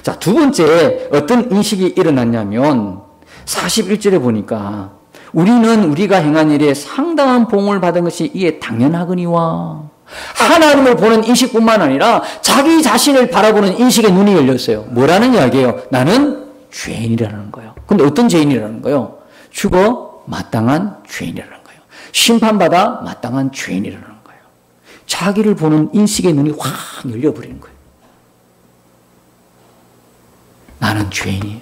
자, 두 번째 어떤 인식이 일어났냐면 41절에 보니까 우리는 우리가 행한 일에 상당한 봉을 받은 것이 이에 당연하거니와, 하나님을 보는 인식뿐만 아니라 자기 자신을 바라보는 인식의 눈이 열렸어요. 뭐라는 이야기예요? 나는 죄인이라는 거예요. 근데 어떤 죄인이라는 거예요? 죽어 마땅한 죄인이라는 거예요. 심판받아 마땅한 죄인이라는 거예요. 자기를 보는 인식의 눈이 확 열려버리는 거예요. 나는 죄인이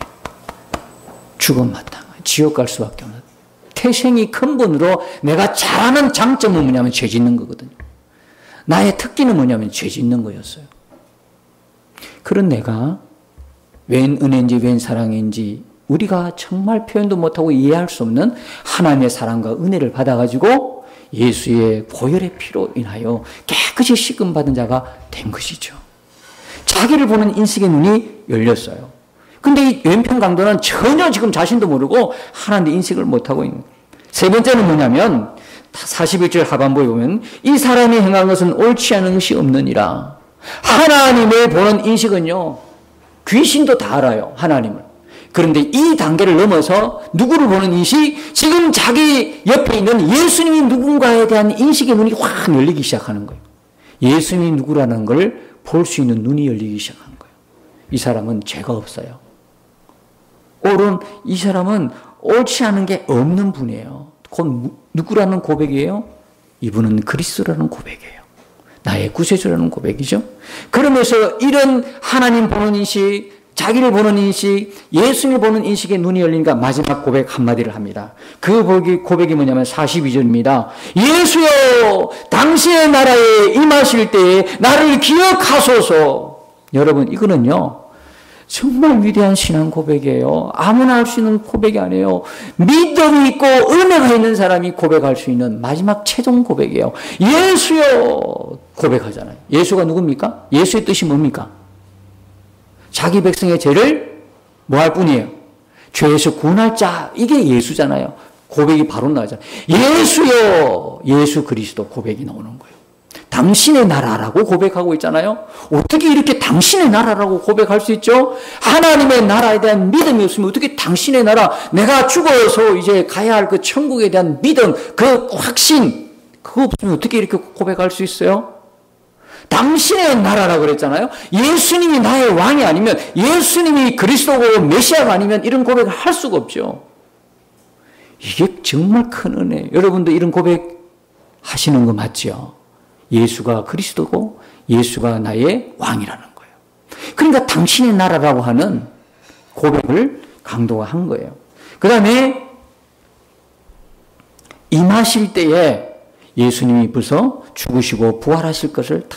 죽음 마땅한 지옥 갈 수밖에 없는, 태생이 근본으로 내가 잘하는 장점은 뭐냐면 죄 짓는 거거든요. 나의 특기는 뭐냐면 죄 짓는 거였어요. 그런 내가 웬 은혜인지 웬 사랑인지 우리가 정말 표현도 못하고 이해할 수 없는 하나님의 사랑과 은혜를 받아가지고 예수의 보혈의 피로 인하여 깨끗이 씻음받은 자가 된 것이죠. 자기를 보는 인식의 눈이 열렸어요. 근데 이 왼편 강도는 전혀 지금 자신도 모르고 하나님의 인식을 못하고 있는 거예요. 세 번째는 뭐냐면 41절 하반부에 보면 이 사람이 행한 것은 옳지 않은 것이 없느니라. 하나님을 보는 인식은요, 귀신도 다 알아요. 하나님을. 그런데 이 단계를 넘어서 누구를 보는 인식, 지금 자기 옆에 있는 예수님이 누군가에 대한 인식의 눈이 확 열리기 시작하는 거예요. 예수님이 누구라는 걸 볼 수 있는 눈이 열리기 시작하는 거예요. 이 사람은 죄가 없어요. 이 사람은 옳지 않은 게 없는 분이에요. 곧 누구라는 고백이에요? 이분은 그리스도라는 고백이에요. 나의 구세주라는 고백이죠. 그러면서 이런 하나님 보는 인식, 자기를 보는 인식, 예수님을 보는 인식에 눈이 열리니까 마지막 고백 한마디를 합니다. 그 고백이 뭐냐면 42절입니다. 예수여, 당신의 나라에 임하실 때에 나를 기억하소서. 여러분, 이거는요, 정말 위대한 신앙 고백이에요. 아무나 할 수 있는 고백이 아니에요. 믿음이 있고 은혜가 있는 사람이 고백할 수 있는 마지막 최종 고백이에요. 예수여 고백하잖아요. 예수가 누굽니까? 예수의 뜻이 뭡니까? 자기 백성의 죄를 뭐 할 뿐이에요? 죄에서 구원할 자. 이게 예수잖아요. 고백이 바로 나오잖아요. 예수여, 예수 그리스도 고백이 나오는 거예요. 당신의 나라라고 고백하고 있잖아요. 어떻게 이렇게 당신의 나라라고 고백할 수 있죠? 하나님의 나라에 대한 믿음이 없으면 어떻게 당신의 나라, 내가 죽어서 이제 가야 할 그 천국에 대한 믿음, 그 확신, 그거 없으면 어떻게 이렇게 고백할 수 있어요? 당신의 나라라고 그랬잖아요. 예수님이 나의 왕이 아니면, 예수님이 그리스도고 메시아가 아니면 이런 고백을 할 수가 없죠. 이게 정말 큰 은혜예요. 여러분도 이런 고백 하시는 거 맞죠? 예수가 그리스도고 예수가 나의 왕이라는 거예요. 그러니까 당신의 나라라고 하는 고백을 강도가 한 거예요. 그 다음에 임하실 때에 예수님이 벌써 죽으시고 부활하실 것을 다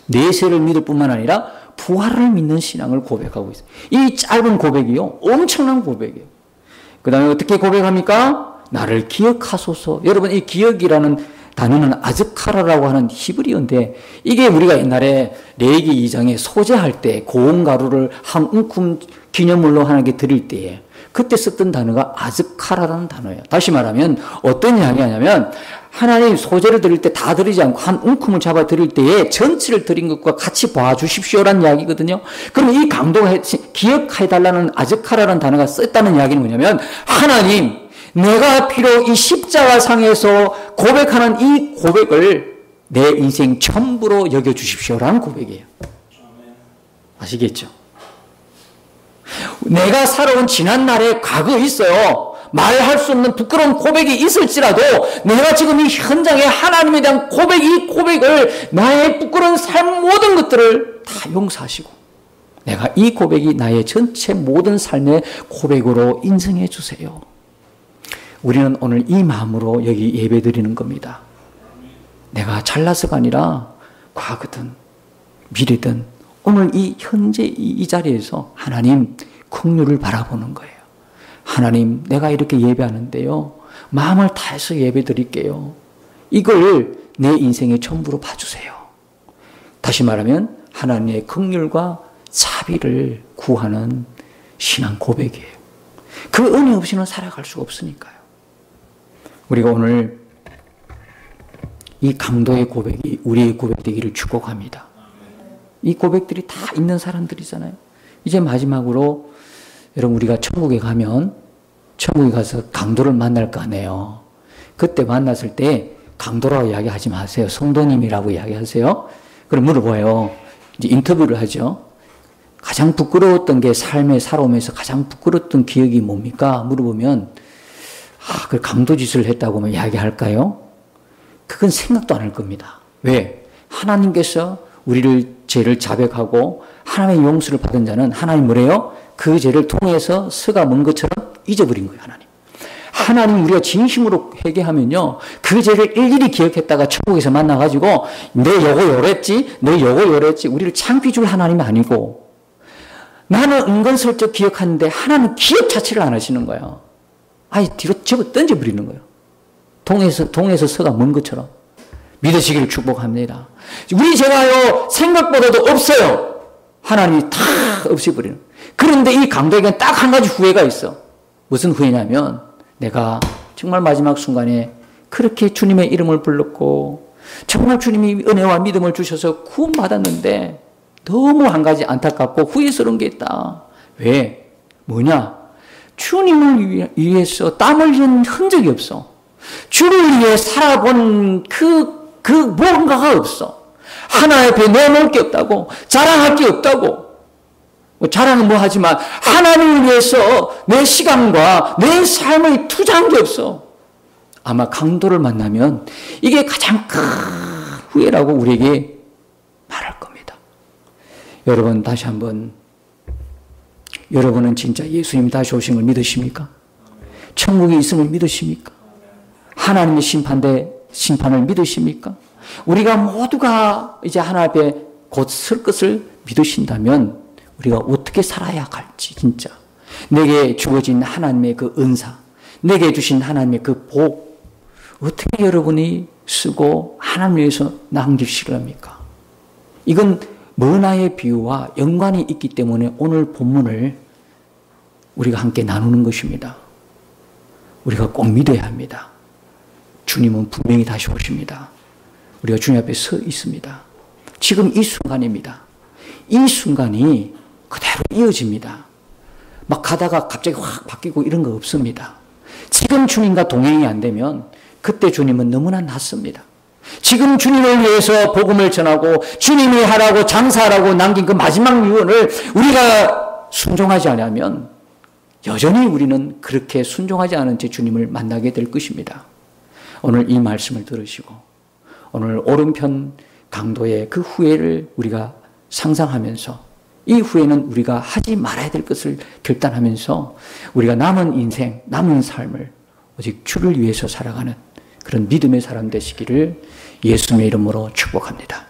내세를 믿을 뿐만 아니라 부활을 믿는 신앙을 고백하고 있어요. 이 짧은 고백이요, 엄청난 고백이에요. 그 다음에 어떻게 고백합니까? 나를 기억하소서. 여러분, 이 기억이라는 단어는 아즈카라라고 하는 히브리어인데, 이게 우리가 옛날에 레위기 2장에 소제할 때 고운 가루를 한 움큼 기념물로 하나님께 드릴 때에 그때 썼던 단어가 아즈카라라는 단어예요. 다시 말하면 어떤 이야기냐면, 하나님 소제를 드릴 때 다 드리지 않고 한 움큼을 잡아 드릴 때에 전체를 드린 것과 같이 봐주십시오라는 이야기거든요. 그럼 이 강도가 기억해달라는 아즈카라라는 단어가 썼다는 이야기는 뭐냐면, 하나님, 내가 비록 이 십자가상에서 고백하는 이 고백을 내 인생 전부로 여겨주십시오라는 고백이에요. 아시겠죠? 내가 살아온 지난날의 과거에 있어요. 말할 수 없는 부끄러운 고백이 있을지라도 내가 지금 이 현장에 하나님에 대한 고백, 이 고백을, 나의 부끄러운 삶 모든 것들을 다 용서하시고 내가 이 고백이 나의 전체 모든 삶의 고백으로 인정해 주세요. 우리는 오늘 이 마음으로 여기 예배 드리는 겁니다. 내가 잘나서가 아니라 과거든 미래든 오늘 이 현재 이 자리에서 하나님 긍휼을 바라보는 거예요. 하나님, 내가 이렇게 예배하는데요, 마음을 다해서 예배 드릴게요. 이걸 내 인생의 전부로 봐주세요. 다시 말하면 하나님의 긍휼과 자비를 구하는 신앙 고백이에요. 그 은혜 없이는 살아갈 수가 없으니까요. 우리가 오늘 이 강도의 고백이 우리의 고백 되기를 축복합니다. 이 고백들이 다 있는 사람들이잖아요. 이제 마지막으로 여러분, 우리가 천국에 가면 천국에 가서 강도를 만날 거 아니에요. 그때 만났을 때 강도라고 이야기하지 마세요. 성도님이라고 이야기하세요. 그럼 물어봐요. 이제 인터뷰를 하죠. 가장 부끄러웠던 게 삶에 살아오면서 가장 부끄러웠던 기억이 뭡니까? 물어보면 그 강도짓을 했다고 이야기할까요? 그건 생각도 안 할 겁니다. 왜? 하나님께서 우리를 죄를 자백하고 하나님의 용서를 받은 자는 하나님 뭐래요? 그 죄를 통해서 서가 먼 것처럼 잊어버린 거예요. 하나님 우리가 진심으로 회개하면요, 그 죄를 일일이 기억했다가 천국에서 만나가지고 너 요거 요랬지, 너 요거 요랬지, 우리를 창피 줄 하나님이 아니고, 나는 은근슬쩍 기억하는데 하나님은 기억 자체를 안 하시는 거예요. 아예 뒤로 접어 던져버리는 거예요. 동에서 서가 먼 것처럼. 믿으시기를 축복합니다. 우리 죄가요, 생각보다도 없어요. 하나님이 다 없애버리는. 그런데 이 강도에게는 딱 한 가지 후회가 있어. 무슨 후회냐면, 내가 정말 마지막 순간에 그렇게 주님의 이름을 불렀고 정말 주님이 은혜와 믿음을 주셔서 구원받았는데 너무 한 가지 안타깝고 후회스러운 게 있다. 왜? 뭐냐? 주님을 위해서 땀 흘린 흔적이 없어. 주를 위해 살아본 그 뭔가가 없어. 하나님 앞에 내놓을 게 없다고, 자랑할 게 없다고. 자랑은 뭐 하지만 하나님을 위해서 내 시간과 내 삶을 투자한 게 없어. 아마 강도를 만나면 이게 가장 큰 후회라고 우리에게 말할 겁니다. 여러분, 다시 한번, 여러분은 진짜 예수님이 다시 오신 걸 믿으십니까? 천국이 있음을 믿으십니까? 하나님의 심판을 믿으십니까? 우리가 모두가 이제 하나님 앞에 곧 설 것을 믿으신다면 우리가 어떻게 살아야 할지, 진짜 내게 주어진 하나님의 그 은사, 내게 주신 하나님의 그 복, 어떻게 여러분이 쓰고 하나님을 위해서 남기시려 합니까? 이건 머나의 비유와 연관이 있기 때문에 오늘 본문을 우리가 함께 나누는 것입니다. 우리가 꼭 믿어야 합니다. 주님은 분명히 다시 오십니다. 우리가 주님 앞에 서 있습니다. 지금 이 순간입니다. 이 순간이 그대로 이어집니다. 막 가다가 갑자기 확 바뀌고 이런 거 없습니다. 지금 주님과 동행이 안 되면 그때 주님은 너무나 낫습니다. 지금 주님을 위해서 복음을 전하고 주님이 하라고 장사하라고 남긴 그 마지막 유언을 우리가 순종하지 않으면 여전히 우리는 그렇게 순종하지 않은 채 주님을 만나게 될 것입니다. 오늘 이 말씀을 들으시고 오늘 오른편 강도의 그 후회를 우리가 상상하면서 이 후회는 우리가 하지 말아야 될 것을 결단하면서 우리가 남은 인생, 남은 삶을 오직 주를 위해서 살아가는 그런 믿음의 사람 되시기를 예수님의 이름으로 축복합니다.